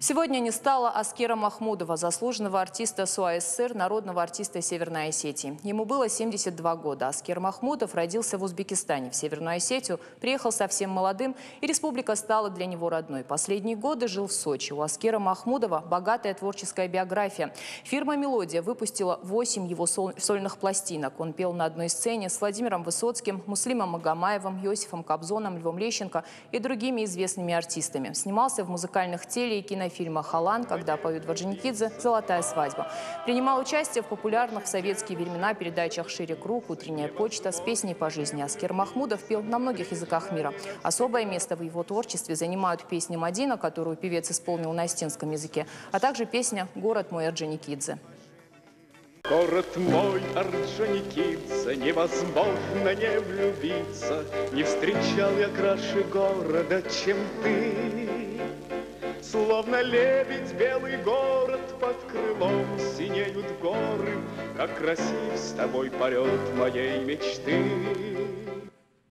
Сегодня не стало Аскера Махмудова, заслуженного артиста СУАССР, народного артиста Северной Осетии. Ему было 72 года. Аскер Махмудов родился в Узбекистане. В Северную Осетию приехал совсем молодым, и республика стала для него родной. Последние годы жил в Сочи. У Аскера Махмудова богатая творческая биография. Фирма «Мелодия» выпустила 8 его сольных пластинок. Он пел на одной сцене с Владимиром Высоцким, Муслимом Магомаевым, Иосифом Кобзоном, Львом Лещенко и другими известными артистами. Снимался в музыкальных теле- и кинофильмах «Халан», «Когда поют в Орджоникидзе», «Золотая свадьба». Принимал участие в популярных в советские времена передачах «Шире круг», «Утренняя почта», с песней по жизни. Аскер Махмудов пел на многих языках мира. Особое место в его творчестве занимают песни «Мадина», которую певец исполнил на остинском языке, а также песня «Город мой Орджоникидзе». Город мой Орджоникидзе, невозможно не влюбиться. Не встречал я краше города, чем ты. Словно лебедь белый город, под крылом синеют горы. Как красив с тобой полет моей мечты.